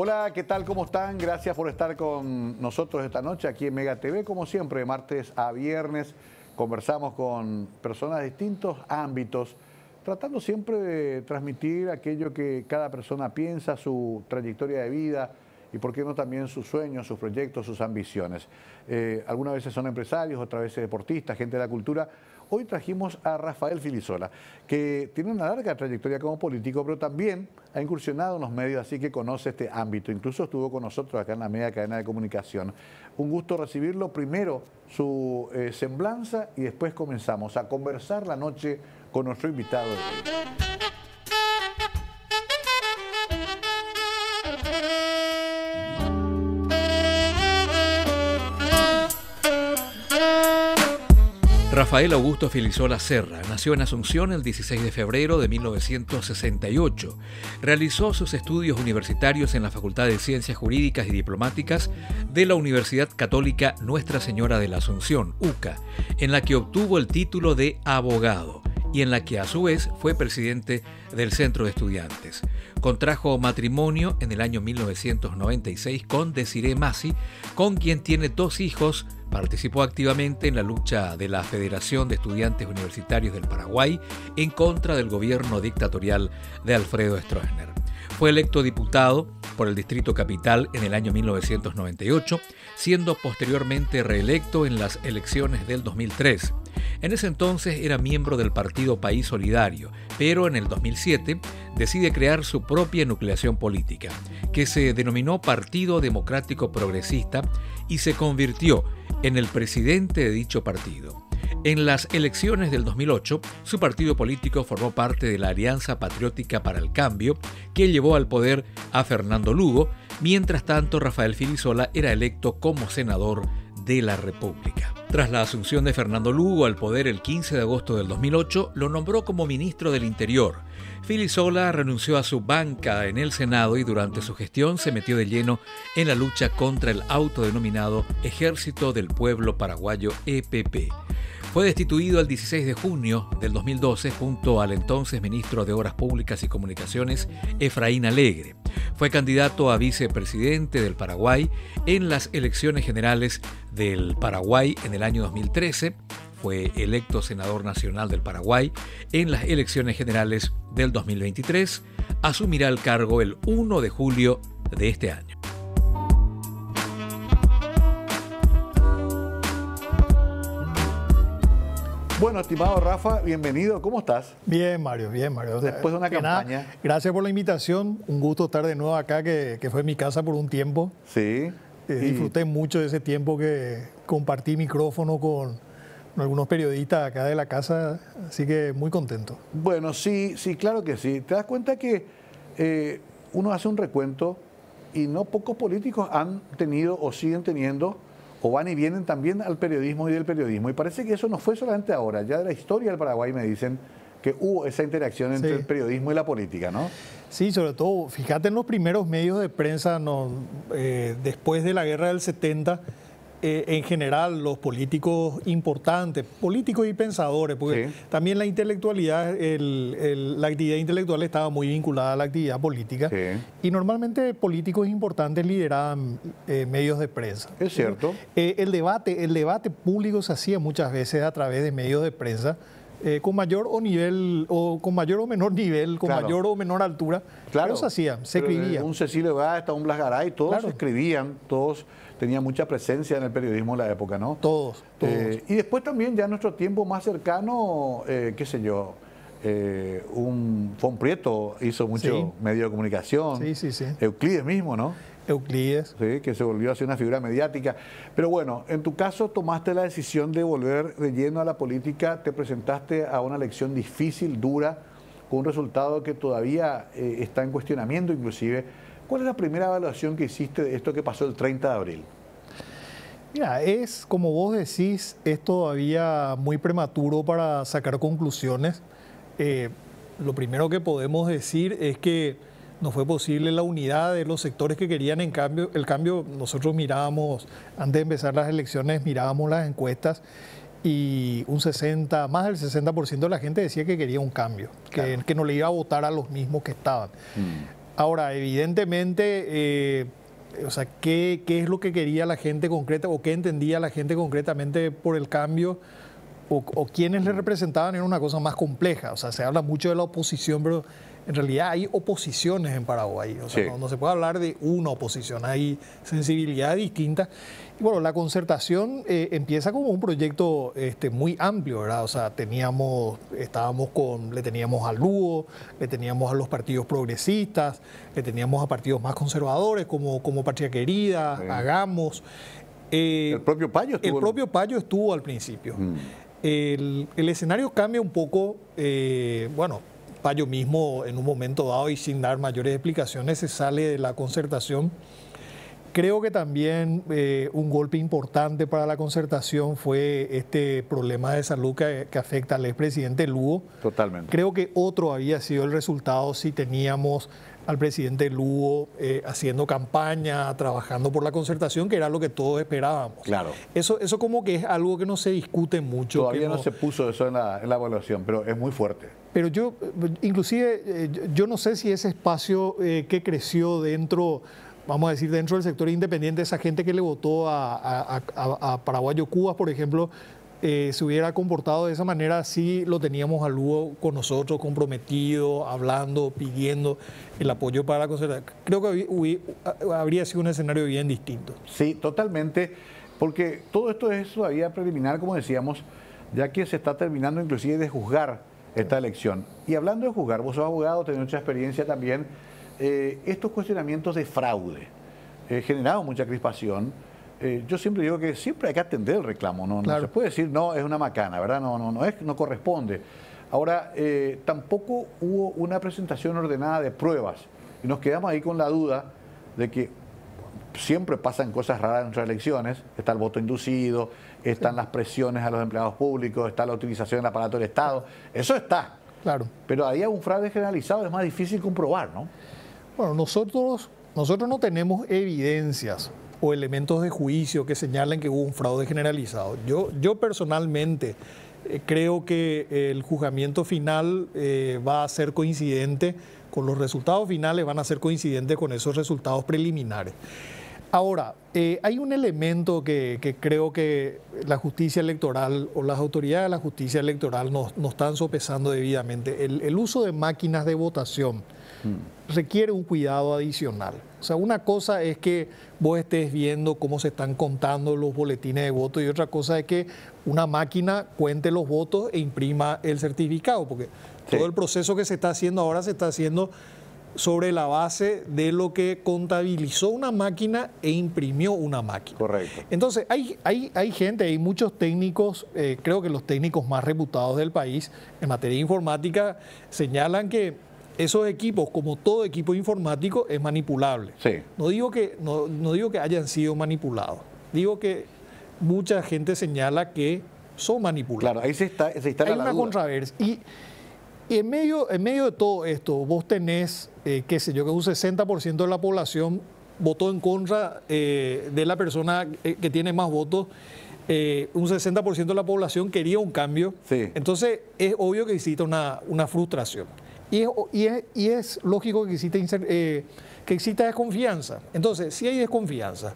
Hola, ¿qué tal? ¿Cómo están? Gracias por estar con nosotros esta noche aquí en Mega TV. Como siempre, de martes a viernes, conversamos con personas de distintos ámbitos, tratando siempre de transmitir aquello que cada persona piensa, su trayectoria de vida y, por qué no, también sus sueños, sus proyectos, sus ambiciones. Algunas veces son empresarios, otras veces deportistas, gente de la cultura. Hoy trajimos a Rafael Filisola, que tiene una larga trayectoria como político, pero también ha incursionado en los medios, así que conoce este ámbito. Incluso estuvo con nosotros acá en la media cadena de comunicación. Un gusto recibirlo. Primero su semblanza y después comenzamos a conversar la noche con nuestro invitado de hoy. Rafael Augusto Filisola Serra nació en Asunción el 16 de febrero de 1968. Realizó sus estudios universitarios en la Facultad de Ciencias Jurídicas y Diplomáticas de la Universidad Católica Nuestra Señora de la Asunción, UCA, en la que obtuvo el título de abogado y en la que a su vez fue presidente del Centro de Estudiantes. Contrajo matrimonio en el año 1996 con Desiree Masi, con quien tiene 2 hijos. Participó activamente en la lucha de la Federación de Estudiantes Universitarios del Paraguay en contra del gobierno dictatorial de Alfredo Stroessner. Fue electo diputado por el Distrito Capital en el año 1998, siendo posteriormente reelecto en las elecciones del 2003. En ese entonces era miembro del partido País Solidario, pero en el 2007 decide crear su propia nucleación política, que se denominó Partido Democrático Progresista, y se convirtió en el presidente de dicho partido. En las elecciones del 2008, su partido político formó parte de la Alianza Patriótica para el Cambio, que llevó al poder a Fernando Lugo. Mientras tanto, Rafael Filisola era electo como senador de la República. Tras la asunción de Fernando Lugo al poder el 15 de agosto del 2008, lo nombró como ministro del Interior. Filisola renunció a su banca en el Senado y durante su gestión se metió de lleno en la lucha contra el autodenominado Ejército del Pueblo Paraguayo, EPP. Fue destituido el 16 de junio del 2012 junto al entonces ministro de Obras Públicas y Comunicaciones, Efraín Alegre. Fue candidato a vicepresidente del Paraguay en las elecciones generales del Paraguay en el año 2013. Fue electo senador nacional del Paraguay en las elecciones generales del 2023. Asumirá el cargo el 1 de julio de este año. Bueno, estimado Rafa, bienvenido. ¿Cómo estás? Bien, Mario, bien, Mario. Después de una campaña. Gracias por la invitación. Un gusto estar de nuevo acá, que fue mi casa por un tiempo. Sí. Disfruté mucho de ese tiempo que compartí micrófono con algunos periodistas acá de la casa, así que muy contento. Bueno, sí, claro que sí. Te das cuenta que uno hace un recuento y no pocos políticos han tenido o siguen teniendo o van y vienen también al periodismo y del periodismo. Y parece que eso no fue solamente ahora, ya de la historia del Paraguay me dicen que hubo esa interacción entre el periodismo y la política, ¿no? Sí, sobre todo, fíjate en los primeros medios de prensa, después de la guerra del 70, en general los políticos importantes, políticos y pensadores, porque también la intelectualidad, la actividad intelectual estaba muy vinculada a la actividad política, y normalmente políticos importantes lideraban medios de prensa. Es cierto. El debate público se hacía muchas veces a través de medios de prensa, con mayor o menor nivel, con mayor o menor altura, pero se hacía, se escribía. Un Cecilio Gasta, un Blas Garay, todos escribían, todos tenían mucha presencia en el periodismo de la época, ¿no? Todos. Y después también ya en nuestro tiempo más cercano, qué sé yo, Fon Prieto hizo mucho medio de comunicación. Sí. Euclides mismo, ¿no? Euclides. Sí, que se volvió así una figura mediática. Pero bueno, en tu caso tomaste la decisión de volver de lleno a la política, te presentaste a una elección difícil, dura, con un resultado que todavía está en cuestionamiento inclusive. ¿Cuál es la primera evaluación que hiciste de esto que pasó el 30 de abril? Mira, como vos decís, es todavía muy prematuro para sacar conclusiones. Lo primero que podemos decir es que no fue posible la unidad de los sectores que querían el cambio. Nosotros mirábamos, antes de empezar las elecciones, mirábamos las encuestas y más del 60% de la gente decía que quería un cambio, que no le iba a votar a los mismos que estaban. Ahora, evidentemente, o sea, ¿qué es lo que quería la gente concreta o qué entendía la gente concretamente por el cambio o quiénes le representaban era una cosa más compleja? O sea, se habla mucho de la oposición, pero en realidad hay oposiciones en Paraguay. O sea, no se puede hablar de una oposición, hay sensibilidades distintas. Y bueno, la concertación empieza como un proyecto muy amplio, ¿verdad? O sea, le teníamos al Lugo, le teníamos a los partidos progresistas, le teníamos a partidos más conservadores como Patria Querida, Hagamos. El propio Payo estuvo. El propio Payo estuvo al principio. El escenario cambia un poco, bueno, Payo mismo en un momento dado y sin dar mayores explicaciones se sale de la concertación. Creo que también un golpe importante para la concertación fue este problema de salud que afecta al expresidente Lugo. Totalmente. Creo que otro había sido el resultado si teníamos al presidente Lugo haciendo campaña, trabajando por la concertación, que era lo que todos esperábamos. Claro. Eso como que es algo que no se discute mucho. Todavía no se puso eso en la evaluación, pero es muy fuerte. Pero yo, inclusive, yo no sé si ese espacio que creció dentro, vamos a decir, dentro del sector independiente, esa gente que le votó a Paraguayo Cubas, por ejemplo, se hubiera comportado de esa manera si lo teníamos a Lugo con nosotros, comprometido, hablando, pidiendo el apoyo para la concertación. Creo que habría sido un escenario bien distinto. Sí, totalmente, porque todo esto es todavía preliminar, como decíamos, ya que se está terminando inclusive de juzgar esta elección. Y hablando de juzgar, vos sos abogado, tenés mucha experiencia también, estos cuestionamientos de fraude generaron mucha crispación. Yo siempre digo que siempre hay que atender el reclamo, ¿no? Claro. No se puede decir, no, es una macana, ¿verdad? No corresponde. Ahora, tampoco hubo una presentación ordenada de pruebas y nos quedamos ahí con la duda de que siempre pasan cosas raras en nuestras elecciones. Está el voto inducido, están las presiones a los empleados públicos, está la utilización del aparato del Estado. Eso está. Claro. Pero ahí un fraude generalizado es más difícil comprobar, ¿no? Bueno, nosotros no tenemos evidencias o elementos de juicio que señalen que hubo un fraude generalizado. Yo personalmente creo que el juzgamiento final va a ser coincidente con los resultados finales, van a ser coincidentes con esos resultados preliminares. Ahora, hay un elemento que creo que la justicia electoral o las autoridades de la justicia electoral no están sopesando debidamente. El uso de máquinas de votación requiere un cuidado adicional. O sea, una cosa es que vos estés viendo cómo se están contando los boletines de voto y otra cosa es que una máquina cuente los votos e imprima el certificado, porque todo el proceso que se está haciendo ahora se está haciendo sobre la base de lo que contabilizó una máquina e imprimió una máquina. Correcto. Entonces, hay gente, hay muchos técnicos, creo que los técnicos más reputados del país en materia de informática señalan que esos equipos, como todo equipo informático, es manipulable. Sí. No digo que hayan sido manipulados, digo que mucha gente señala que son manipulados. Claro, ahí se instala hay una controversia. Y en medio de todo esto, vos tenés, qué sé yo, que un 60% de la población votó en contra de la persona que tiene más votos. Un 60% de la población quería un cambio. Sí. Entonces, es obvio que existe una frustración. Y es lógico que exista desconfianza. Entonces, si hay desconfianza,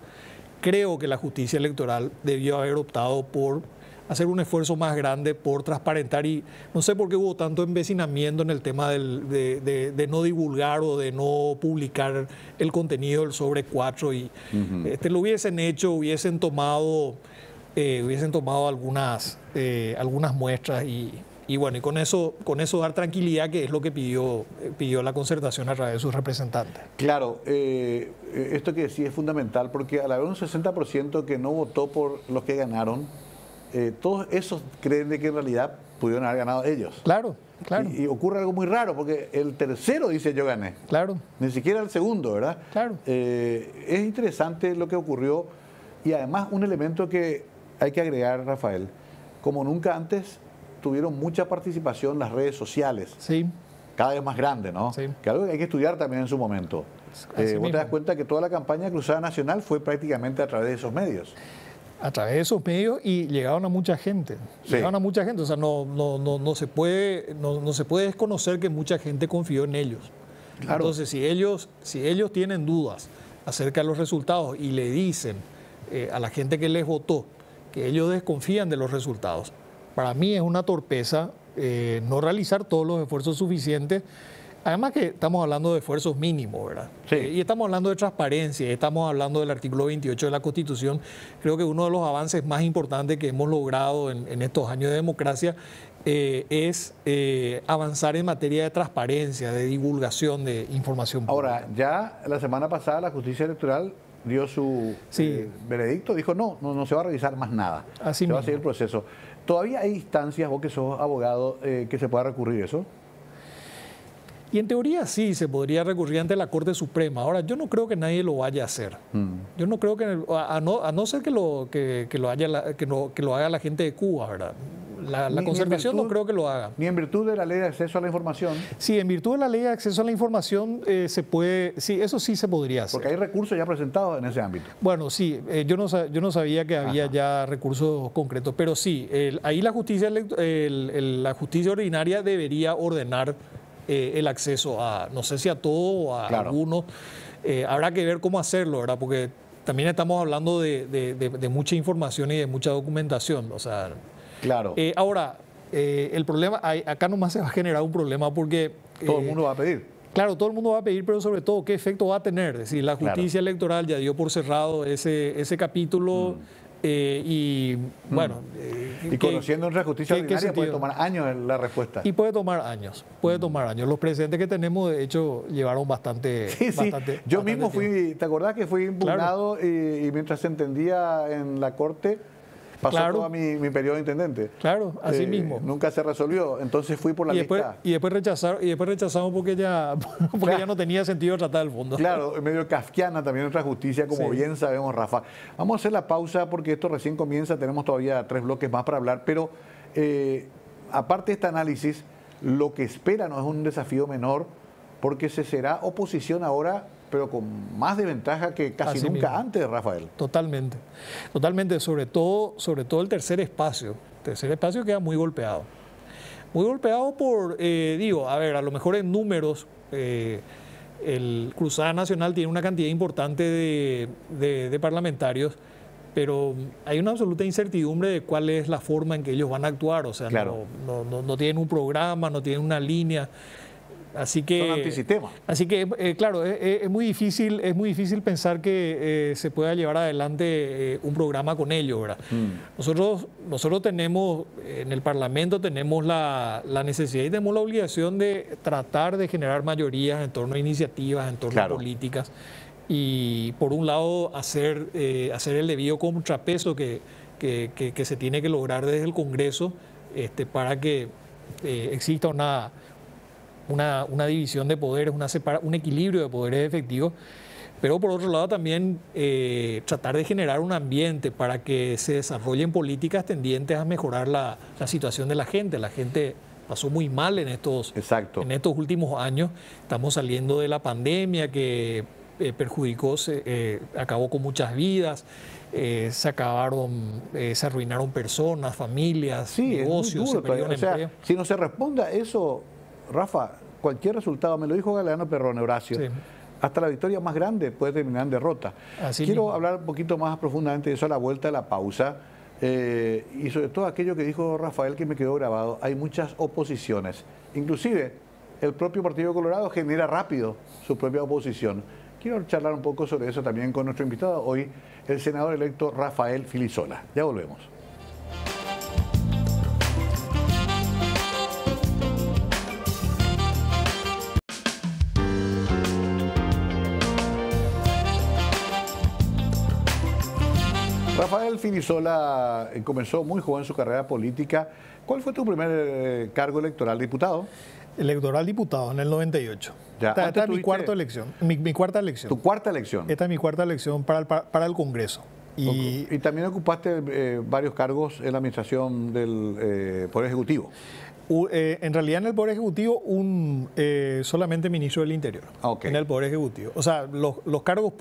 creo que la justicia electoral debió haber optado por hacer un esfuerzo más grande por transparentar, y no sé por qué hubo tanto empecinamiento en el tema de no divulgar o de no publicar el contenido del sobre 4 y lo hubiesen hecho, hubiesen tomado algunas muestras y bueno, y con eso dar tranquilidad, que es lo que pidió la concertación a través de sus representantes. Claro, esto que decía es fundamental, porque al haber un 60% que no votó por los que ganaron, todos esos creen de que en realidad pudieron haber ganado ellos. Claro, claro. Y ocurre algo muy raro, porque el tercero dice yo gané. Claro. Ni siquiera el segundo, ¿verdad? Claro. Es interesante lo que ocurrió, y además un elemento que hay que agregar, Rafael, como nunca antes tuvieron mucha participación las redes sociales. Sí. Cada vez más grande, ¿no? Sí. Que algo que hay que estudiar también en su momento. Vos te das cuenta que toda la campaña Cruzada Nacional fue prácticamente a través de esos medios. A través de esos medios, y llegaron a mucha gente. Sí. Llegaron a mucha gente. O sea, no se puede desconocer que mucha gente confió en ellos. Claro. Entonces, si ellos tienen dudas acerca de los resultados y le dicen a la gente que les votó que ellos desconfían de los resultados, para mí es una torpeza no realizar todos los esfuerzos suficientes. Además que estamos hablando de esfuerzos mínimos, ¿verdad? Sí. Y estamos hablando de transparencia, estamos hablando del artículo 28 de la Constitución. Creo que uno de los avances más importantes que hemos logrado en estos años de democracia es avanzar en materia de transparencia, de divulgación de información pública. Ahora, ya la semana pasada la justicia electoral dio su veredicto, dijo no se va a revisar más nada. Así se va a mismo. seguir el proceso. ¿Todavía hay instancias, vos que sos abogado, que se pueda recurrir eso? Y en teoría sí, se podría recurrir ante la Corte Suprema. Ahora, yo no creo que nadie lo vaya a hacer. Yo no creo que, a no ser que lo haga la gente de Cuba, ¿verdad? La concertación no creo que lo haga. Ni en virtud de la ley de acceso a la información. Sí, en virtud de la ley de acceso a la información se puede, sí, eso sí se podría hacer. Porque hay recursos ya presentados en ese ámbito. Bueno, sí, yo no sabía que había ya recursos concretos, pero sí, ahí la justicia ordinaria debería ordenar el acceso a, no sé si a todo o a algunos. Habrá que ver cómo hacerlo, ¿verdad? Porque también estamos hablando de mucha información y de mucha documentación. O sea, claro. Ahora, el problema, acá nomás se va a generar un problema porque... todo el mundo va a pedir. Claro, todo el mundo va a pedir, pero sobre todo, ¿qué efecto va a tener? Es decir, la justicia electoral ya dio por cerrado ese capítulo. Y bueno... y conociendo nuestra justicia ordinaria puede tomar años la respuesta. Y puede tomar años, Los precedentes que tenemos, de hecho, llevaron bastante... Yo mismo fui, ¿te acordás que fui impugnado y mientras se entendía en la corte... Pasó todo mi periodo de intendente. Claro, así mismo. Nunca se resolvió, entonces fui por la lista. Y después rechazamos porque ya no tenía sentido tratar el fondo. Claro, medio kafkiana también nuestra justicia, como bien sabemos, Rafa. Vamos a hacer la pausa porque esto recién comienza, tenemos todavía 3 bloques más para hablar, pero aparte de este análisis, lo que espera no es un desafío menor, porque se será oposición ahora, pero con más desventaja que casi Así nunca mismo. antes, Rafael. Totalmente, sobre todo el tercer espacio. El tercer espacio queda muy golpeado. Muy golpeado por, a lo mejor en números, el Cruzada Nacional tiene una cantidad importante de parlamentarios, pero hay una absoluta incertidumbre de cuál es la forma en que ellos van a actuar. O sea, no tienen un programa, no tienen una línea. Así que, son antisistemas. Así que, claro, es muy difícil pensar que se pueda llevar adelante un programa con ellos, ¿verdad? Nosotros tenemos, en el Parlamento tenemos la necesidad y tenemos la obligación de tratar de generar mayorías en torno a iniciativas, en torno a políticas, y por un lado hacer el debido contrapeso que se tiene que lograr desde el Congreso para que exista una división de poderes, un equilibrio de poderes efectivos, pero por otro lado también tratar de generar un ambiente para que se desarrollen políticas tendientes a mejorar la situación de la gente. La gente pasó muy mal en estos últimos años. Estamos saliendo de la pandemia que perjudicó, acabó con muchas vidas. Se arruinaron personas, familias, negocios, se perdieron empleo. Si no se responde a eso, Rafa, cualquier resultado, me lo dijo Galeano Perrone, Horacio, hasta la victoria más grande puede terminar en derrota. Quiero hablar un poquito más profundamente de eso a la vuelta de la pausa, y sobre todo aquello que dijo Rafael que me quedó grabado. Hay muchas oposiciones, inclusive el propio Partido Colorado genera rápido su propia oposición. Quiero charlar un poco sobre eso también con nuestro invitado hoy, el senador electo Rafael Filisola. Ya volvemos. Rafael Filisola comenzó muy joven su carrera política. ¿Cuál fue tu primer cargo electoral, diputado? Electoral diputado en el 98. Esta es mi cuarta elección. Mi cuarta elección. ¿Tu cuarta elección? Esta es mi cuarta elección para el Congreso. Y también ocupaste varios cargos en la administración del Poder Ejecutivo. En realidad en el Poder Ejecutivo solamente ministro del Interior. En el Poder Ejecutivo. O sea, los cargos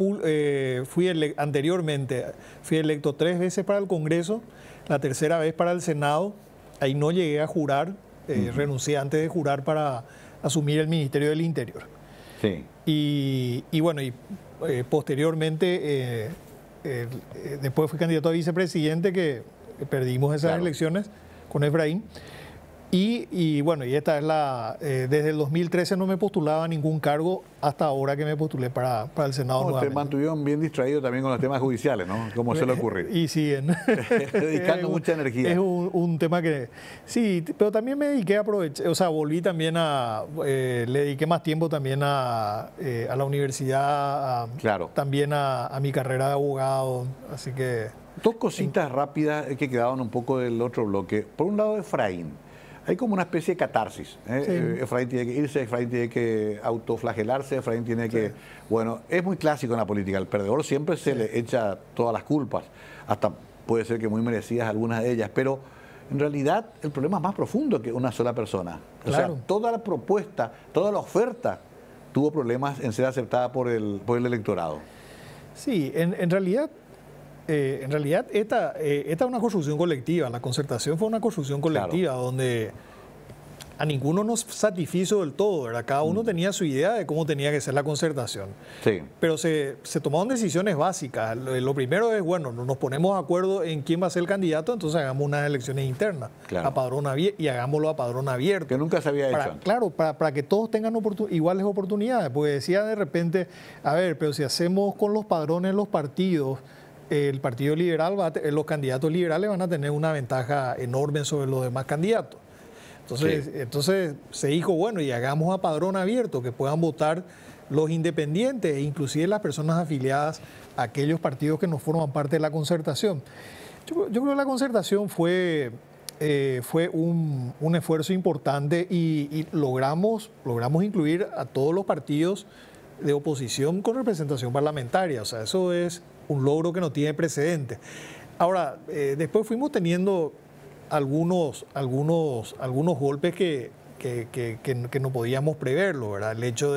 anteriormente fui electo 3 veces para el Congreso, la tercera vez para el Senado. Ahí no llegué a jurar, renuncié antes de jurar para asumir el Ministerio del Interior. Sí. Y bueno, posteriormente, después fui candidato a vicepresidente, que perdimos esas elecciones con Efraín. Y bueno, y esta es desde el 2013 no me postulaba a ningún cargo hasta ahora que me postulé para el Senado nuevamente. Te mantuvieron bien distraído también con los temas judiciales, ¿no? Como suele ocurrir. Y siguen. Dedicando mucha energía. Es un tema que... Sí, pero también me dediqué a aprovechar, o sea, volví también le dediqué más tiempo también a la universidad, también a mi carrera de abogado, así que... Dos cositas rápidas que quedaban un poco del otro bloque. Por un lado, Efraín. Hay como una especie de catarsis. Sí. Efraín tiene que irse, Efraín tiene que autoflagelarse, Efraín tiene que... Bueno, es muy clásico en la política. Al perdedor siempre se le echa todas las culpas. Hasta puede ser que muy merecidas algunas de ellas. Pero en realidad el problema es más profundo que una sola persona. O sea, toda la propuesta, toda la oferta tuvo problemas en ser aceptada por el electorado. Sí, en realidad esta es una construcción colectiva. La concertación fue una construcción colectiva donde a ninguno nos satisfizo del todo, ¿verdad? Cada uno tenía su idea de cómo tenía que ser la concertación. Sí. Pero se tomaron decisiones básicas. Lo primero es, bueno, nos ponemos de acuerdo en quién va a ser el candidato, entonces hagamos unas elecciones internas a padrón abierto, y hagámoslo a padrón abierto. Que nunca se había hecho antes. Claro, para que todos tengan iguales oportunidades. Porque decía de repente, a ver, pero si hacemos con los padrones los partidos, el Partido Liberal, los candidatos liberales van a tener una ventaja enorme sobre los demás candidatos. Entonces se dijo, bueno, y hagamos a padrón abierto, que puedan votar los independientes e inclusive las personas afiliadas a aquellos partidos que no forman parte de la concertación. Yo creo que la concertación fue un esfuerzo importante y logramos incluir a todos los partidos de oposición con representación parlamentaria. O sea, eso es un logro que no tiene precedente. Ahora, después fuimos teniendo algunos golpes que no podíamos preverlo, ¿verdad? El hecho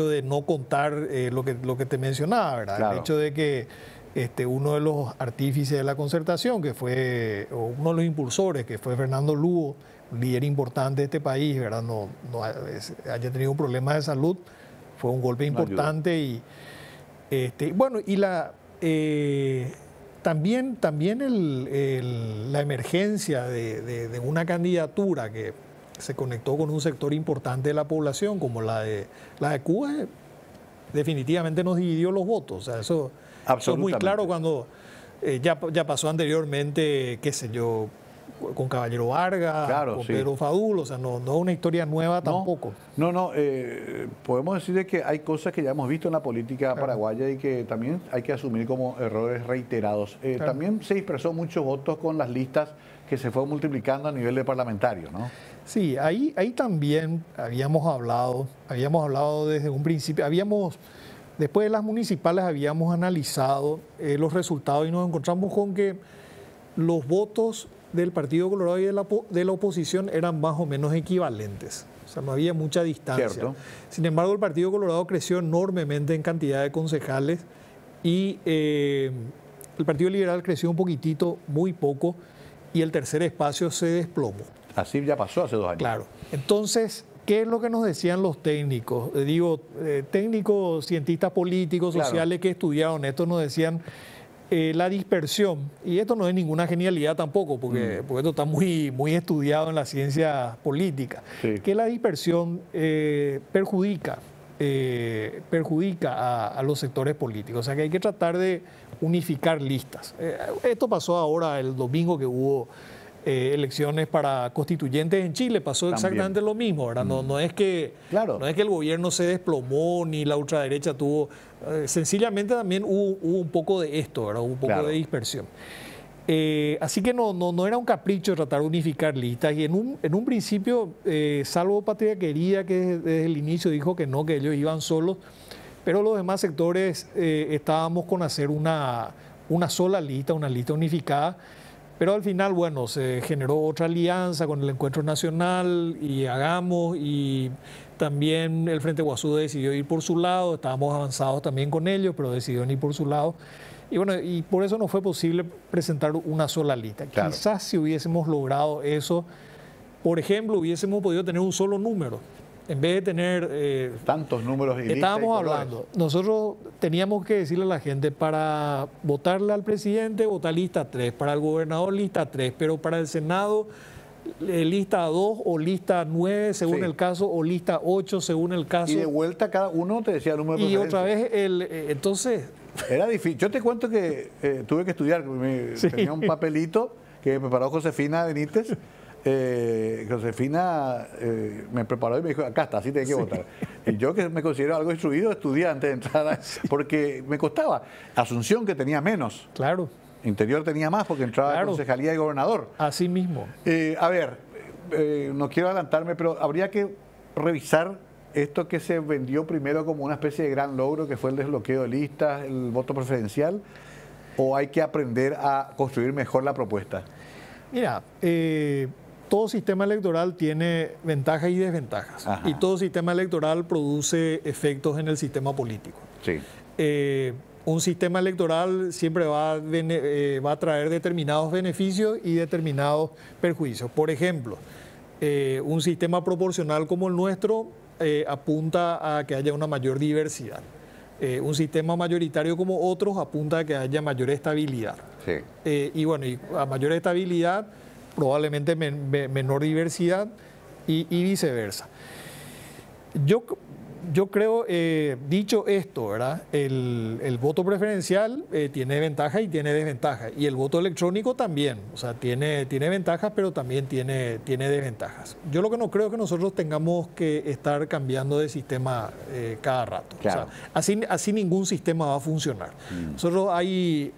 de no contar lo que te mencionaba, ¿verdad? Claro. El hecho de que uno de los artífices de la concertación, que fue uno de los impulsores, que fue Fernando Lugo, un líder importante de este país, ¿verdad? No haya tenido un problema de salud, fue un golpe importante. Y bueno, y también la emergencia de una candidatura que se conectó con un sector importante de la población, como la de Cuba, definitivamente nos dividió los votos. O sea, eso es muy claro cuando ya pasó anteriormente, qué sé yo, con Caballero Vargas, con Pedro Fadul, o sea, no es una historia nueva tampoco. No, podemos decir que hay cosas que ya hemos visto en la política paraguaya y que también hay que asumir como errores reiterados. También se dispersó muchos votos con las listas que se fue multiplicando a nivel de parlamentario, ¿no? Sí, ahí también habíamos hablado desde un principio, después de las municipales habíamos analizado los resultados y nos encontramos con que los votos del Partido Colorado y de la oposición eran más o menos equivalentes. O sea, no había mucha distancia. Cierto. Sin embargo, el Partido Colorado creció enormemente en cantidad de concejales y el Partido Liberal creció un poquitito, muy poco, y el tercer espacio se desplomó. Así ya pasó hace 2 años. Claro. Entonces, ¿qué es lo que nos decían los técnicos? Técnicos, cientistas políticos, sociales que estudiaron esto, nos decían la dispersión, y esto no es ninguna genialidad tampoco, porque esto está muy estudiado en la ciencia política, que la dispersión perjudica a los sectores políticos. O sea que hay que tratar de unificar listas. Esto pasó ahora el domingo que hubo elecciones para constituyentes en Chile, pasó exactamente lo mismo, ¿verdad? No es que el gobierno se desplomó ni la ultraderecha tuvo, sencillamente también hubo un poco de esto, ¿verdad? Un poco de dispersión. Así que no era un capricho tratar de unificar listas, y en un principio, salvo Patria Querida, que desde el inicio dijo que no, que ellos iban solos, pero los demás sectores estábamos con hacer una sola lista, una lista unificada. Pero al final, bueno, se generó otra alianza con el Encuentro Nacional y también el Frente Guasú decidió ir por su lado, estábamos avanzados también con ellos, pero decidieron ir por su lado. Y bueno, y por eso no fue posible presentar una sola lista. Claro. Quizás si hubiésemos logrado eso, por ejemplo, hubiésemos podido tener un solo número. En vez de tener... tantos números y estábamos listas y hablando, nosotros teníamos que decirle a la gente, para votarle al presidente, votar lista 3, para el gobernador lista 3, pero para el Senado lista 2 o lista 9 según Sí. el caso, o lista 8 según el caso. Y de vuelta cada uno te decía el número de Y preferencia. otra vez, entonces... Era difícil. Yo te cuento que tuve que estudiar. Sí. Tenía un papelito que me preparó Josefina Benítez. Josefina me preparó y me dijo, acá está, así tenés que votar. Y yo, que me considero algo instruido, estudié antes de entrar, porque me costaba. Asunción, que tenía menos. Claro, Interior tenía más, porque entraba Claro. concejalía y gobernador. así mismo. A ver, no quiero adelantarme, pero habría que revisar esto que se vendió primero como una especie de gran logro, que fue el desbloqueo de listas, el voto preferencial, o hay que aprender a construir mejor la propuesta. Mira, todo sistema electoral tiene ventajas y desventajas. Ajá. Y todo sistema electoral produce efectos en el sistema político. Sí. Un sistema electoral siempre va a traer determinados beneficios y determinados perjuicios. Por ejemplo, un sistema proporcional como el nuestro apunta a que haya una mayor diversidad. Un sistema mayoritario como otros apunta a que haya mayor estabilidad. Sí. Y bueno, y a mayor estabilidad, probablemente menor diversidad y viceversa. Yo creo, dicho esto, ¿verdad? El voto preferencial tiene ventajas y tiene desventajas. Y el voto electrónico también. O sea, tiene ventajas, pero también tiene desventajas. Yo lo que no creo es que nosotros tengamos que estar cambiando de sistema cada rato. Claro. O sea, así ningún sistema va a funcionar. Nosotros hay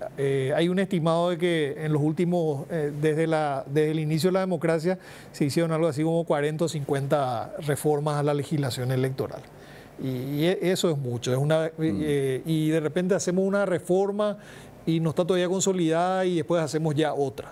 un estimado de que en los últimos, desde el inicio de la democracia, se hicieron algo así como 40 o 50 reformas a la legislación electoral. Y eso es mucho. Y de repente hacemos una reforma y no está todavía consolidada y después hacemos ya otra.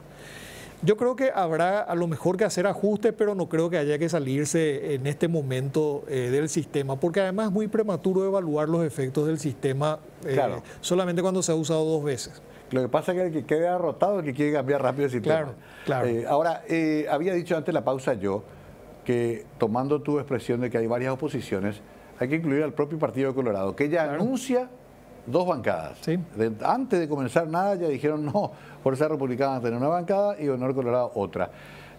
Yo creo que habrá a lo mejor que hacer ajustes, pero no creo que haya que salirse en este momento del sistema, porque además es muy prematuro evaluar los efectos del sistema Claro. solamente cuando se ha usado 2 veces. Lo que pasa es que el que quede derrotado es el que quiere cambiar rápido el sistema. Claro. Ahora, había dicho antes de la pausa yo que, tomando tu expresión de que hay varias oposiciones, hay que incluir al propio Partido de Colorado, que ya anuncia 2 bancadas. Sí. Antes de comenzar nada ya dijeron, no, Fuerza Republicana va a tener una bancada y Honor Colorado otra.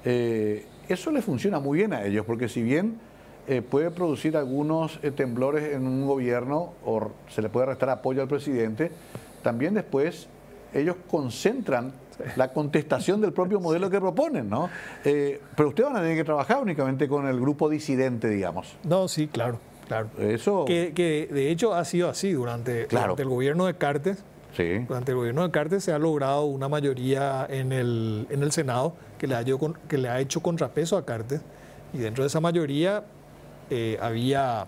Eso le funciona muy bien a ellos, porque si bien puede producir algunos temblores en un gobierno o se le puede restar apoyo al presidente, también después ellos concentran la contestación del propio modelo que proponen, ¿no? Pero ustedes van a tener que trabajar únicamente con el grupo disidente, digamos. No, sí, claro. Eso... Que de hecho ha sido así durante el gobierno de Cartes. Sí. Durante el gobierno de Cartes se ha logrado una mayoría en el Senado que le ha hecho contrapeso a Cartes, y dentro de esa mayoría había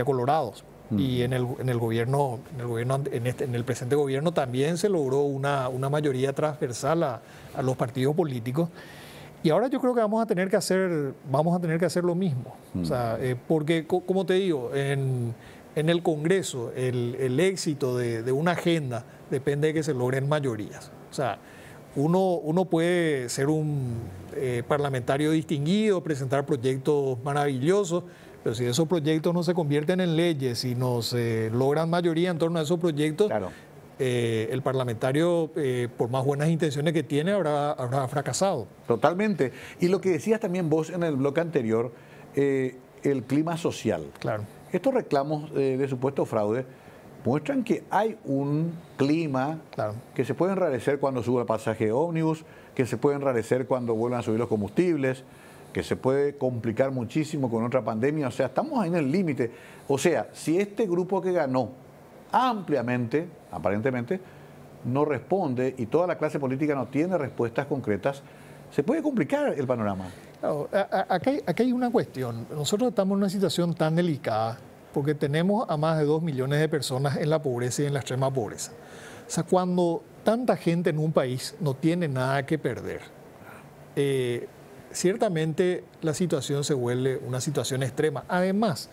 colorados. Y en el gobierno, en el presente gobierno también se logró una mayoría transversal a los partidos políticos. Y ahora yo creo que vamos a tener que hacer lo mismo. O sea, porque, como te digo, en el Congreso el éxito de una agenda depende de que se logren mayorías. O sea, uno puede ser un parlamentario distinguido, presentar proyectos maravillosos, pero si esos proyectos no se convierten en leyes y no se logran mayoría en torno a esos proyectos, Claro. El parlamentario, por más buenas intenciones que tiene, habrá fracasado. Totalmente. Y lo que decías también vos en el bloque anterior, el clima social. Claro. Estos reclamos de supuesto fraude muestran que hay un clima Claro. que se puede enrarecer cuando sube el pasaje ómnibus, que se puede enrarecer cuando vuelvan a subir los combustibles, que se puede complicar muchísimo con otra pandemia. O sea, estamos ahí en el límite. O sea, si este grupo que ganó ampliamente, aparentemente, no responde y toda la clase política no tiene respuestas concretas, se puede complicar el panorama. Claro, aquí hay una cuestión. Nosotros estamos en una situación tan delicada porque tenemos a más de 2 millones de personas en la pobreza y en la extrema pobreza. O sea, cuando tanta gente en un país no tiene nada que perder, ciertamente la situación se vuelve una situación extrema. Además,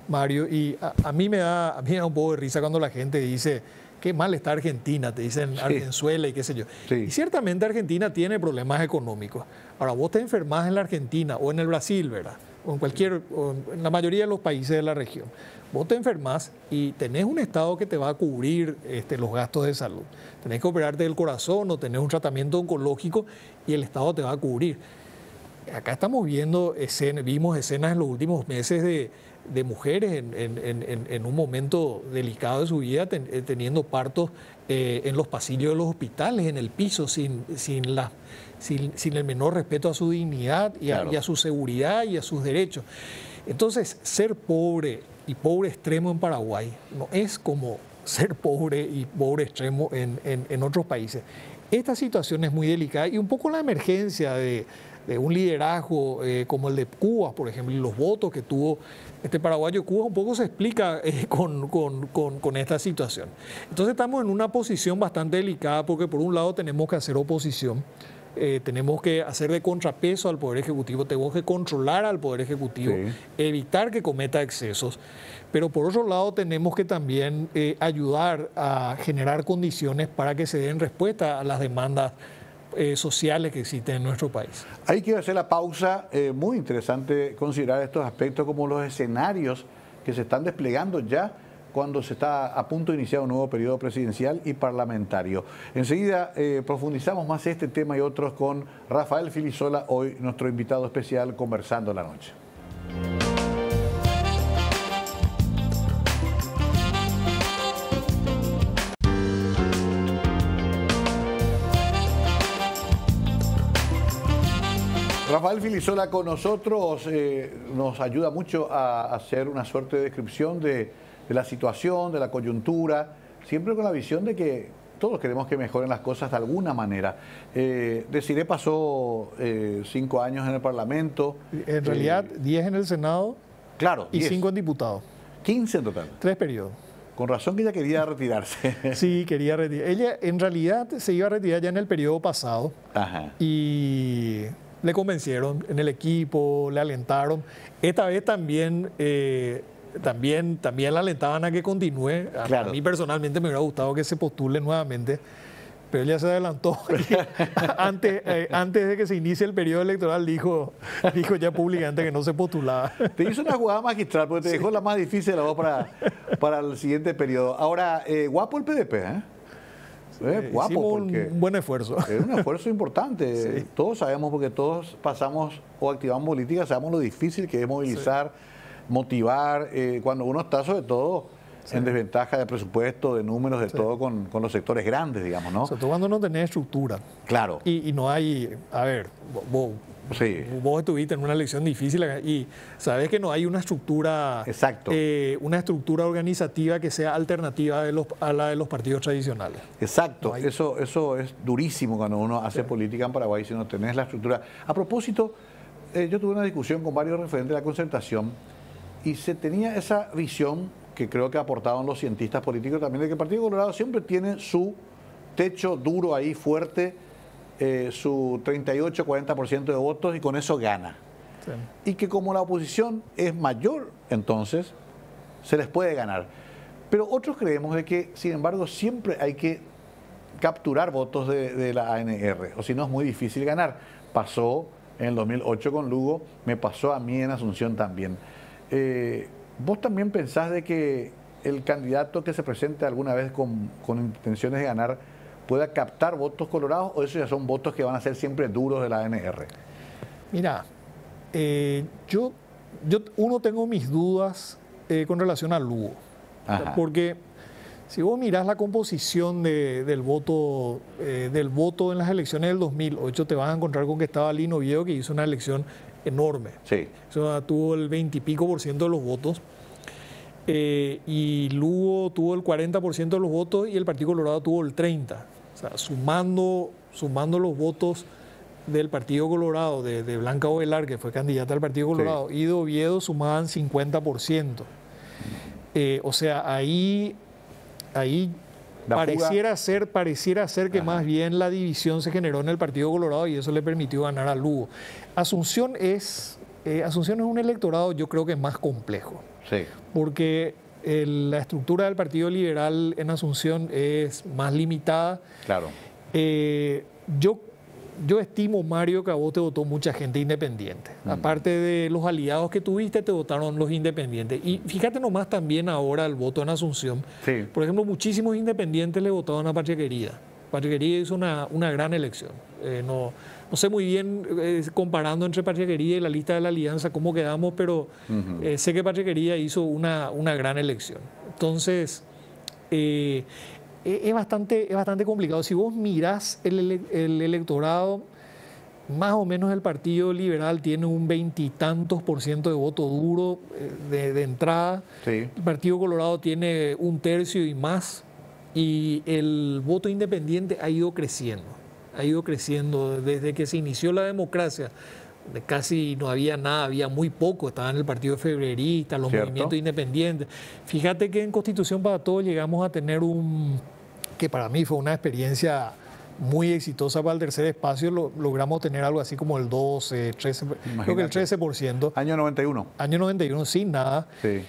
Mario, y a mí me da un poco de risa cuando la gente dice qué mal está Argentina, te dicen Argenzuela y qué sé yo. Sí. Y ciertamente Argentina tiene problemas económicos. Ahora, vos te enfermás en la Argentina o en el Brasil, ¿verdad? o en la mayoría de los países de la región. Vos te enfermas y tenés un Estado que te va a cubrir los gastos de salud. Tenés que operarte del corazón o tenés un tratamiento oncológico y el Estado te va a cubrir. Acá estamos viendo vimos escenas en los últimos meses de mujeres en un momento delicado de su vida teniendo partos en los pasillos de los hospitales, en el piso, sin el menor respeto a su dignidad y a su seguridad y a sus derechos. Entonces, ser pobre y pobre extremo en Paraguay no es como ser pobre y pobre extremo en otros países. Esta situación es muy delicada y un poco la emergencia de un liderazgo como el de Cuba, por ejemplo, y los votos que tuvo este paraguayo Cuba, un poco se explica con esta situación. Entonces estamos en una posición bastante delicada porque por un lado tenemos que hacer oposición, tenemos que hacer de contrapeso al Poder Ejecutivo, tenemos que controlar al Poder Ejecutivo, evitar que cometa excesos, pero por otro lado tenemos que también ayudar a generar condiciones para que se den respuesta a las demandas sociales que existen en nuestro país. Hay que hacer la pausa. Muy interesante considerar estos aspectos como los escenarios que se están desplegando ya cuando se está a punto de iniciar un nuevo periodo presidencial y parlamentario. Enseguida profundizamos más este tema y otros con Rafael Filisola, hoy nuestro invitado especial, conversando la noche. Rafael Filisola con nosotros nos ayuda mucho a hacer una suerte de descripción de la situación, de la coyuntura, siempre con la visión de que todos queremos que mejoren las cosas de alguna manera. Desiré pasó 5 años en el Parlamento. En realidad 10 en el Senado, claro, y 5 en diputado. 15 en total. 3 periodos. Con razón que ella quería retirarse. Sí, quería retirar. Ella en realidad se iba a retirar ya en el periodo pasado. Ajá. Y le convencieron en el equipo, le alentaron. Esta vez también la alentaban a que continúe. Claro. A mí personalmente me hubiera gustado que se postule nuevamente, pero ella se adelantó. antes de que se inicie el periodo electoral dijo ya públicamente que no se postulaba. Te hizo una jugada magistral porque te dejó la más difícil de la voz para el siguiente periodo. Ahora, guapo el PDP, ¿eh? Guapo, hicimos porque un buen esfuerzo. Es un esfuerzo importante. Sí. Todos sabemos, porque todos pasamos o activamos política, sabemos lo difícil que es movilizar, motivar, cuando uno está sobre todo en desventaja de presupuesto, de números, de todo con los sectores grandes, digamos, ¿no? Sobre todo cuando no tenés estructura. Claro. Y no hay, a ver, vos estuviste en una elección difícil y sabés que no hay una estructura. Exacto. Una estructura organizativa que sea alternativa a la de los partidos tradicionales. Exacto. No eso es durísimo cuando uno hace política en Paraguay, si no tenés la estructura. A propósito, yo tuve una discusión con varios referentes de la concertación y se tenía esa visión que creo que aportaban los cientistas políticos también, de que el Partido Colorado siempre tiene su techo duro ahí, fuerte, su 38-40% de votos y con eso gana. Sí. Y que como la oposición es mayor, entonces se les puede ganar. Pero otros creemos de que, sin embargo, siempre hay que capturar votos de la ANR, o si no es muy difícil ganar. Pasó en el 2008 con Lugo, me pasó a mí en Asunción también. ¿Vos también pensás de que el candidato que se presente alguna vez con intenciones de ganar pueda captar votos colorados, o esos ya son votos que van a ser siempre duros de la ANR? Mira, yo tengo mis dudas con relación a Lugo. Ajá. Porque si vos mirás la composición del voto en las elecciones del 2008, te vas a encontrar con que estaba Lino Viejo, que hizo una elección enorme. Sí. Eso tuvo el 20 y pico % de los votos. Y Lugo tuvo el 40% de los votos y el Partido Colorado tuvo el 30%. O sea, sumando los votos del Partido Colorado, de Blanca Ovelar, que fue candidata al Partido Colorado, y de Oviedo sumaban 50%. O sea, ahí pareciera ser que más bien la división se generó en el Partido Colorado y eso le permitió ganar a Lugo. Asunción es un electorado, yo creo que más complejo. Sí. Porque la estructura del Partido Liberal en Asunción es más limitada. Claro. yo estimo, Mario, que a vos te votó mucha gente independiente. Aparte de los aliados que tuviste, te votaron los independientes. Y fíjate nomás también ahora el voto en Asunción. Sí. Por ejemplo, muchísimos independientes le votaron a Patria Querida. Patria Querida hizo una gran elección. No sé muy bien, comparando entre Patria Querida y la lista de la Alianza, cómo quedamos, pero sé que Patria Querida hizo una gran elección. Entonces, es bastante complicado. Si vos mirás el electorado, más o menos el Partido Liberal tiene un 20 y tantos % de voto duro de entrada. Sí. El Partido Colorado tiene 1/3 y más. Y el voto independiente ha ido creciendo. Ha ido creciendo desde que se inició la democracia. Casi no había nada, había muy poco. Estaban el Partido Febrerista, los ¿Cierto? movimientos independientes. Fíjate que en Constitución para Todos llegamos a tener que para mí fue una experiencia muy exitosa para el tercer espacio. Logramos tener algo así como el 12, 13, creo que el 13%. Año 91. Año 91, sin nada. Sí.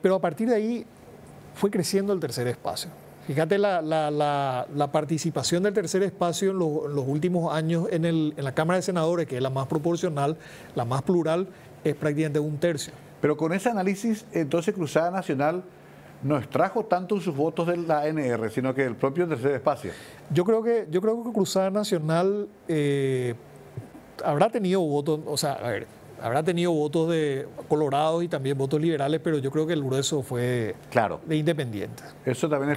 Pero a partir de ahí fue creciendo el tercer espacio. Fíjate la participación del tercer espacio en los últimos años en la Cámara de Senadores, que es la más proporcional, la más plural, es prácticamente 1/3. Pero con ese análisis, entonces Cruzada Nacional no extrajo tanto sus votos de la ANR, sino que el propio tercer espacio. Yo creo que Cruzada Nacional habrá tenido votos, o sea, a ver, habrá tenido votos de colorados y también votos liberales, pero yo creo que el grueso fue Claro. de independientes. Eso también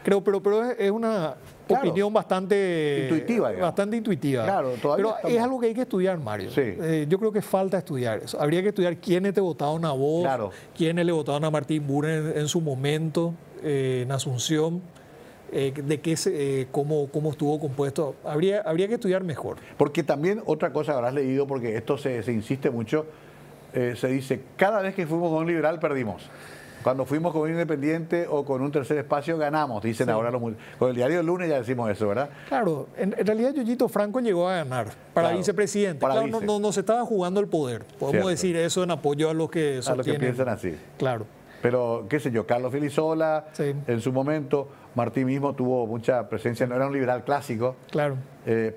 Creo, pero es una opinión bastante intuitiva, digamos. bastante intuitiva. Claro, todavía pero estamos... es algo que hay que estudiar, Mario. Sí. Yo creo que falta estudiar eso. Habría que estudiar quiénes te votaron a vos, Claro. quiénes le votaron a Martín Buren en su momento, en Asunción, cómo estuvo compuesto. Habría que estudiar mejor. Porque también otra cosa habrás leído, porque esto se insiste mucho, se dice, cada vez que fuimos con un liberal perdimos. Cuando fuimos con un independiente o con un tercer espacio ganamos, dicen Sí. ahora con el diario del lunes ya decimos eso, ¿verdad? Claro, en realidad Yoyito Franco llegó a ganar para Claro, vicepresidente. para Claro, vice. no se estaba jugando el poder. Podemos Cierto. decir eso en apoyo a los que A los que sostienen. piensan así. Claro. Pero, qué sé yo, Carlos Filisola, Sí. en su momento, Martín mismo tuvo mucha presencia, no era un liberal clásico, Claro.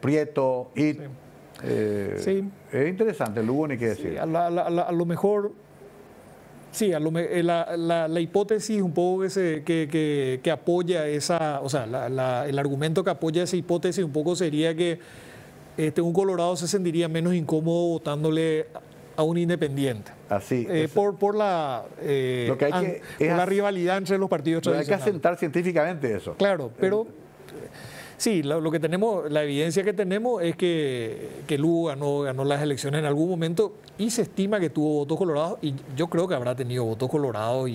Prieto, It. Sí. Es interesante, Lugo, ni qué decir. Sí, a lo mejor, sí, la hipótesis un poco que apoya esa, o sea, el argumento que apoya esa hipótesis un poco sería que un Colorado se sentiría menos incómodo votándole a un independiente. Así. Por la Lo que hay que por es la rivalidad entre los partidos Pero hay que tradicionales. asentar científicamente eso. Claro, pero sí, lo que tenemos, la evidencia que tenemos es que Lugo ganó las elecciones en algún momento y se estima que tuvo votos colorados y yo creo que habrá tenido votos colorados.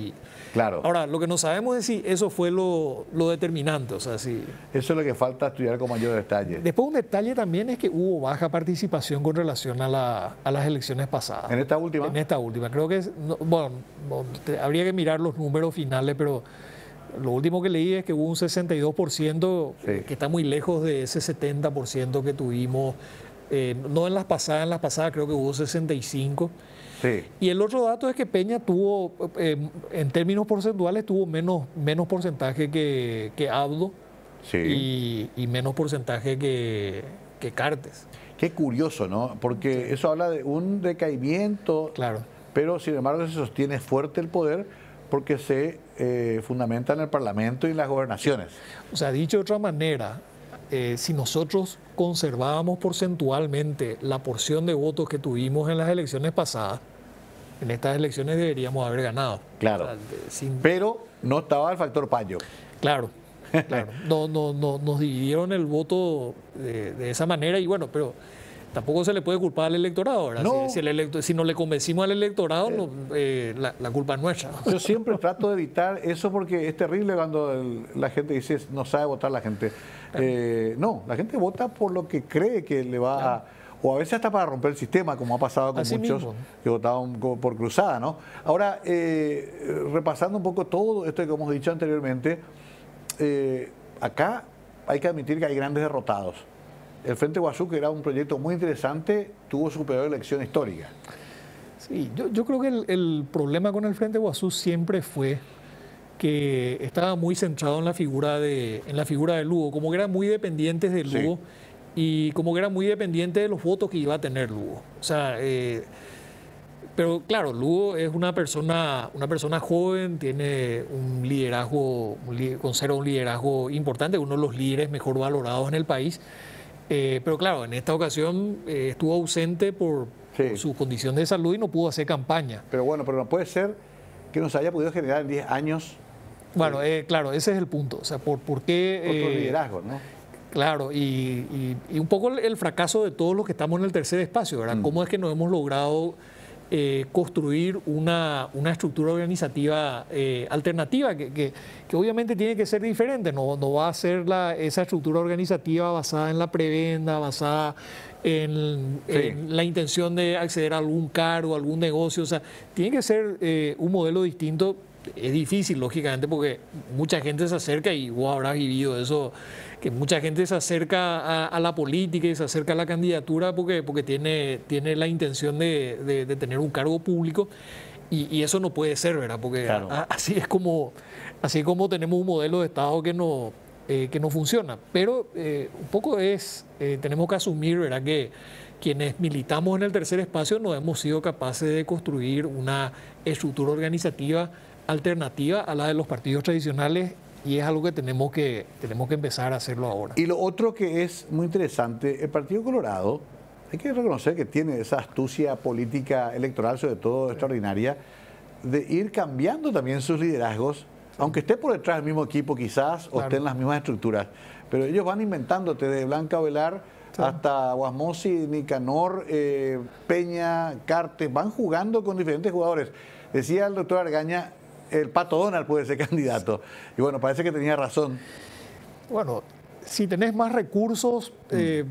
Claro. Ahora, lo que no sabemos es si eso fue lo determinante. O sea, si... Eso es lo que falta estudiar con mayor detalle. Después un detalle también es que hubo baja participación con relación a las elecciones pasadas. ¿En esta última? En esta última. Creo que, habría que mirar los números finales, pero lo último que leí es que hubo un 62%, Sí. que está muy lejos de ese 70% que tuvimos. No en las pasadas creo que hubo 65%. Sí. Y el otro dato es que Peña tuvo, en términos porcentuales, tuvo menos porcentaje que Abdo Sí. y menos porcentaje que Cartes. Qué curioso, ¿no? Porque eso habla de un decaimiento, Claro. pero sin embargo se sostiene fuerte el poder porque se fundamenta en el Parlamento y en las gobernaciones. O sea, dicho de otra manera, si nosotros conservábamos porcentualmente la porción de votos que tuvimos en las elecciones pasadas, en estas elecciones deberíamos haber ganado. Claro. O sea, Pero no estaba el factor payo. Claro. No, nos dividieron el voto de esa manera y bueno, pero tampoco se le puede culpar al electorado, ¿verdad? No. Si no le convencimos al electorado, la culpa es nuestra. Yo siempre trato de evitar eso porque es terrible cuando la gente dice no sabe votar la gente. No, la gente vota por lo que cree que le va a... O a veces hasta para romper el sistema, como ha pasado con Así muchos mismo. que votaban por cruzada, ¿no? Ahora, repasando un poco todo esto que hemos dicho anteriormente, acá hay que admitir que hay grandes derrotados. El Frente Guazú, que era un proyecto muy interesante, tuvo su peor elección histórica. Sí, yo creo que el problema con el Frente Guazú siempre fue que estaba muy centrado en la figura de Lugo, como que eran muy dependientes de Lugo y como que era muy dependiente de los votos que iba a tener Lugo. O sea, pero claro, Lugo es una persona joven, tiene un liderazgo, conserva un liderazgo importante, uno de los líderes mejor valorados en el país. Pero claro, en esta ocasión estuvo ausente por su condición de salud y no pudo hacer campaña. Pero bueno, pero no puede ser que nos haya podido generar en 10 años. Bueno, claro, ese es el punto. O sea, ¿por qué? Otro liderazgo, ¿no? Claro, y un poco el fracaso de todos los que estamos en el tercer espacio, ¿verdad? ¿Cómo es que no hemos logrado construir una estructura organizativa alternativa que obviamente tiene que ser diferente? No va a ser esa estructura organizativa basada en la prebenda, basada en la intención de acceder a algún cargo, algún negocio. O sea, tiene que ser un modelo distinto. Es difícil, lógicamente, porque mucha gente se acerca, y vos habrás vivido eso, que mucha gente se acerca a la política y se acerca a la candidatura porque tiene la intención de tener un cargo público, y eso no puede ser, ¿verdad? Porque claro, así es como tenemos un modelo de Estado que no funciona. Pero un poco tenemos que asumir, ¿verdad?, que quienes militamos en el tercer espacio no hemos sido capaces de construir una estructura organizativa alternativa a la de los partidos tradicionales, y es algo que tenemos que empezar a hacerlo ahora. Y lo otro que es muy interesante, el Partido Colorado, hay que reconocer que tiene esa astucia política electoral, sobre todo extraordinaria, de ir cambiando también sus liderazgos, aunque esté por detrás del mismo equipo quizás, o esté en las mismas estructuras, pero ellos van inventándote de Blanca Ovelar hasta Guasmosi, Nicanor, Peña, Cartes, van jugando con diferentes jugadores. Decía el doctor Argaña, el Pato Donald puede ser candidato. Y bueno, parece que tenía razón. Bueno, si tenés más recursos,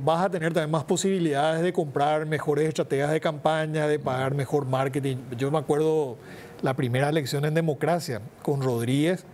vas a tener también más posibilidades de comprar mejores estrategias de campaña, de pagar mejor marketing. Yo me acuerdo la primera elección en democracia con Rodríguez.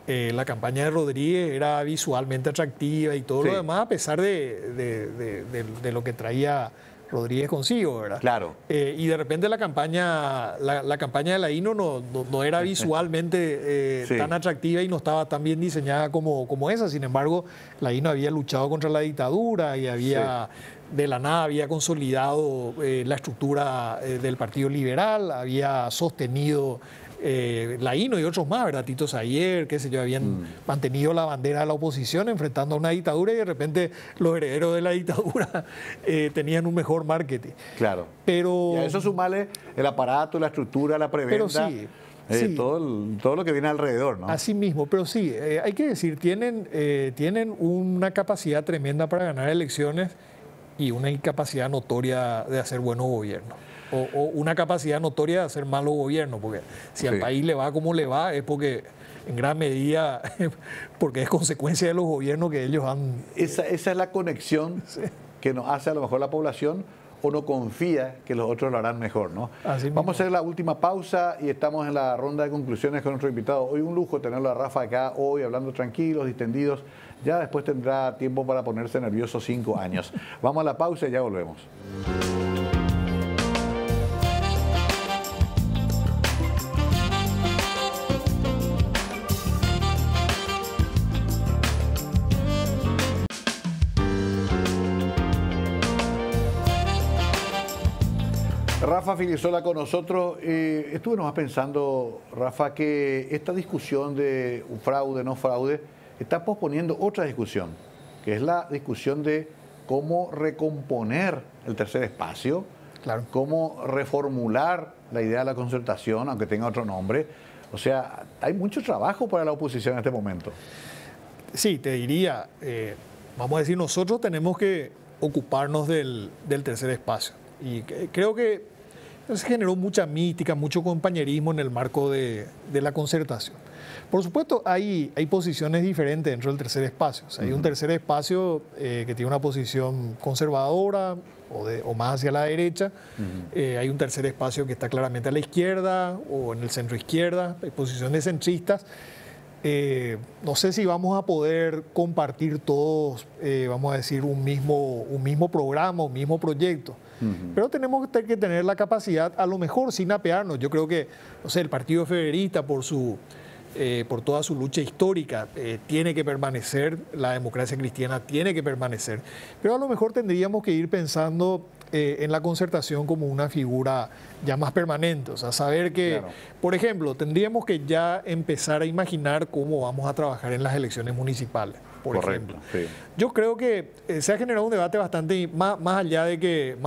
La campaña de Rodríguez era visualmente atractiva y todo lo demás, a pesar de lo que traía Rodríguez consigo, ¿verdad? Claro. Y de repente la campaña de la INO no era visualmente tan atractiva y no estaba tan bien diseñada como esa. Sin embargo, la INO había luchado contra la dictadura y de la nada había consolidado la estructura del Partido Liberal, había sostenido la INO y otros más, ¿verdad? Tito Sayer, qué sé yo, habían mantenido la bandera de la oposición enfrentando a una dictadura, y de repente los herederos de la dictadura tenían un mejor marketing. Claro. Pero, y a eso sumarle el aparato, la estructura, la preventa, todo lo que viene alrededor, ¿no? Así mismo, pero sí, hay que decir, tienen una capacidad tremenda para ganar elecciones y una incapacidad notoria de hacer buenos gobiernos. O una capacidad notoria de hacer malo gobierno, porque si al país le va como le va es porque en gran medida porque es consecuencia de los gobiernos que ellos han... Esa es la conexión que nos hace a lo mejor la población, o no confía que los otros lo harán mejor, ¿no? Vamos a hacer la última pausa y estamos en la ronda de conclusiones con nuestro invitado. Hoy un lujo tenerlo a Rafa acá, hoy hablando tranquilos, distendidos. Ya después tendrá tiempo para ponerse nervioso 5 años. Vamos a la pausa y ya volvemos. Rafa Filisola con nosotros. Estuve nomás pensando, Rafa, que esta discusión de fraude, no fraude, está posponiendo otra discusión, que es la discusión de cómo recomponer el tercer espacio, cómo reformular la idea de la concertación, aunque tenga otro nombre. O sea, hay mucho trabajo para la oposición en este momento. Sí, te diría, vamos a decir, nosotros tenemos que ocuparnos del tercer espacio. Y creo que se generó mucha mística, mucho compañerismo en el marco de la concertación. Por supuesto, hay posiciones diferentes dentro del tercer espacio. O sea, hay un tercer espacio que tiene una posición conservadora o más hacia la derecha. Hay un tercer espacio que está claramente a la izquierda o en el centro izquierda. Hay posiciones centristas. No sé si vamos a poder compartir todos, vamos a decir, un mismo programa, un mismo proyecto. Pero tenemos que tener la capacidad, a lo mejor sin apearnos. Yo creo que, no sé, el Partido Federalista por su por toda su lucha histórica, tiene que permanecer, la democracia cristiana tiene que permanecer, pero a lo mejor tendríamos que ir pensando en la concertación como una figura ya más permanente, o sea, saber que, claro, por ejemplo, tendríamos que ya empezar a imaginar cómo vamos a trabajar en las elecciones municipales. Por ejemplo, sí. Yo creo que se ha generado un debate bastante más allá de que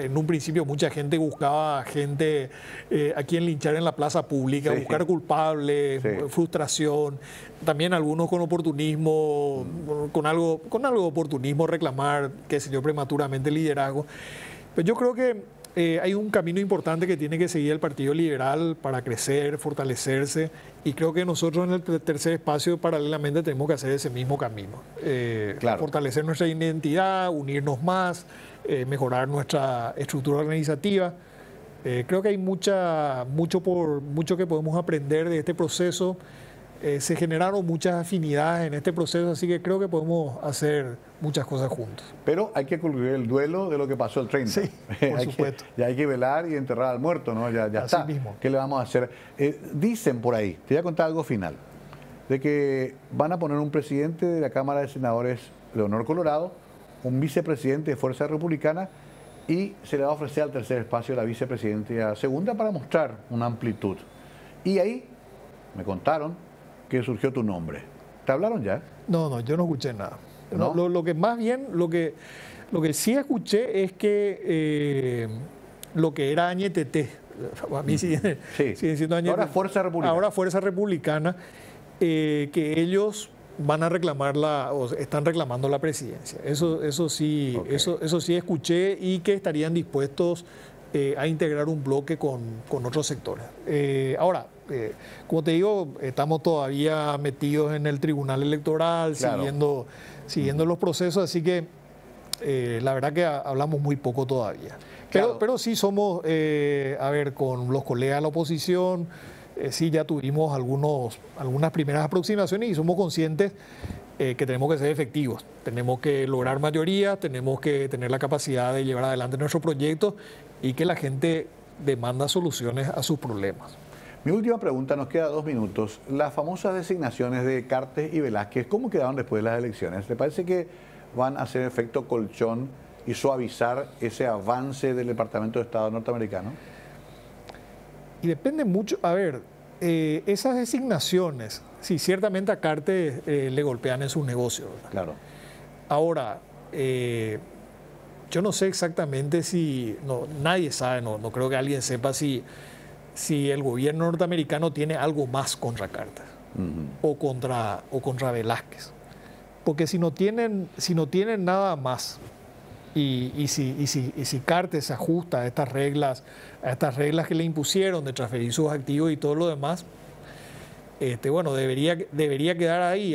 en un principio mucha gente buscaba gente a quien linchar en la plaza pública, sí, buscar culpables, sí, frustración, también algunos con oportunismo, con algo de oportunismo reclamar, qué sé yo, prematuramente liderazgo. Pero yo creo que hay un camino importante que tiene que seguir el Partido Liberal para crecer, fortalecerse, y creo que nosotros en el tercer espacio paralelamente tenemos que hacer ese mismo camino. Claro. Fortalecer nuestra identidad, unirnos más, mejorar nuestra estructura organizativa. Creo que hay mucho que podemos aprender de este proceso. Se generaron muchas afinidades en este proceso, así que creo que podemos hacer muchas cosas juntos. Pero hay que concluir el duelo de lo que pasó el 30. Sí, por supuesto. Ya hay que velar y enterrar al muerto, ¿no? Ya así está. Mismo. ¿Qué le vamos a hacer? Dicen por ahí, te voy a contar algo final, de que van a poner un presidente de la Cámara de Senadores, Leonor Colorado, un vicepresidente de Fuerza Republicana, y se le va a ofrecer al tercer espacio la vicepresidencia segunda para mostrar una amplitud. Y ahí me contaron que surgió tu nombre. ¿Te hablaron ya? No, yo no escuché nada. ¿No? Lo que más bien, lo que sí escuché es que lo que era Añetete, a mí sigue siendo Añetete. Ahora Fuerza Republicana. Ahora Fuerza Republicana, que ellos van a reclamarla, o están reclamando la presidencia. Eso sí, okay, eso sí escuché, y que estarían dispuestos a integrar un bloque con otros sectores. Ahora, como te digo, estamos todavía metidos en el Tribunal Electoral, claro, siguiendo los procesos, así que la verdad que hablamos muy poco todavía. Claro. Pero sí somos, con los colegas de la oposición, sí ya tuvimos algunas primeras aproximaciones y somos conscientes que tenemos que ser efectivos, tenemos que lograr mayoría, tenemos que tener la capacidad de llevar adelante nuestros proyectos y que la gente demanda soluciones a sus problemas. Mi última pregunta, nos queda 2 minutos. Las famosas designaciones de Cartes y Velázquez, ¿cómo quedaron después de las elecciones? ¿Te parece que van a hacer efecto colchón y suavizar ese avance del Departamento de Estado norteamericano? Y depende mucho, esas designaciones, sí, ciertamente a Cartes le golpean en sus negocios, ¿verdad? Claro. Ahora, yo no sé exactamente nadie sabe, no creo que alguien sepa si el gobierno norteamericano tiene algo más contra Cartes o contra Velázquez. Porque si no tienen nada más, y si Cartes se ajusta a estas reglas que le impusieron de transferir sus activos y todo lo demás, debería quedar ahí.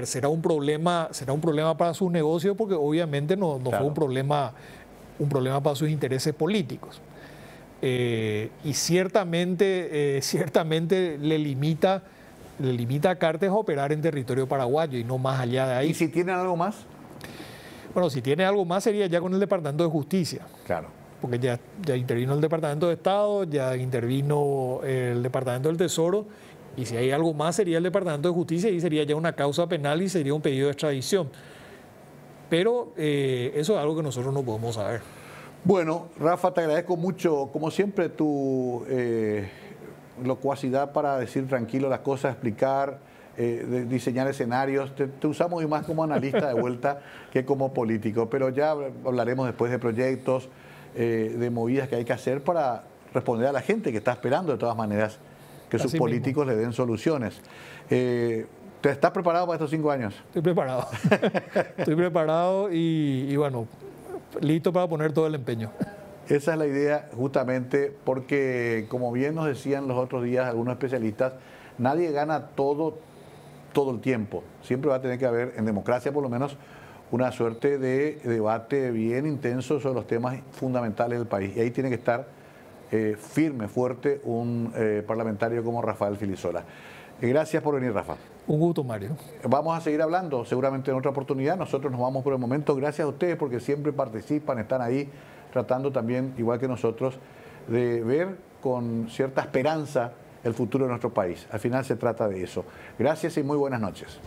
Será un problema para sus negocios, porque obviamente no claro, fue un problema para sus intereses políticos. Y ciertamente le limita a Cartes a operar en territorio paraguayo y no más allá de ahí. ¿Y si tiene algo más? Bueno, si tiene algo más sería ya con el Departamento de Justicia. Claro. Porque ya intervino el Departamento de Estado, ya intervino el Departamento del Tesoro, y si hay algo más sería el Departamento de Justicia, y sería ya una causa penal y sería un pedido de extradición. Pero eso es algo que nosotros no podemos saber. Bueno, Rafa, te agradezco mucho, como siempre, tu locuacidad para decir tranquilo las cosas, explicar, diseñar escenarios. Te usamos más como analista de vuelta que como político, pero ya hablaremos después de proyectos, de movidas que hay que hacer para responder a la gente que está esperando de todas maneras que sus políticos le den soluciones. ¿Te estás preparado para estos 5 años? Estoy preparado. Estoy preparado y bueno, listo para poner todo el empeño. Esa es la idea, justamente, porque como bien nos decían los otros días algunos especialistas, nadie gana todo el tiempo. Siempre va a tener que haber, en democracia por lo menos, una suerte de debate bien intenso sobre los temas fundamentales del país. Y ahí tiene que estar firme, fuerte, un parlamentario como Rafael Filisola. Gracias por venir, Rafa. Un gusto, Mario. Vamos a seguir hablando seguramente en otra oportunidad. Nosotros nos vamos por el momento. Gracias a ustedes porque siempre participan, están ahí tratando también, igual que nosotros, de ver con cierta esperanza el futuro de nuestro país. Al final se trata de eso. Gracias y muy buenas noches.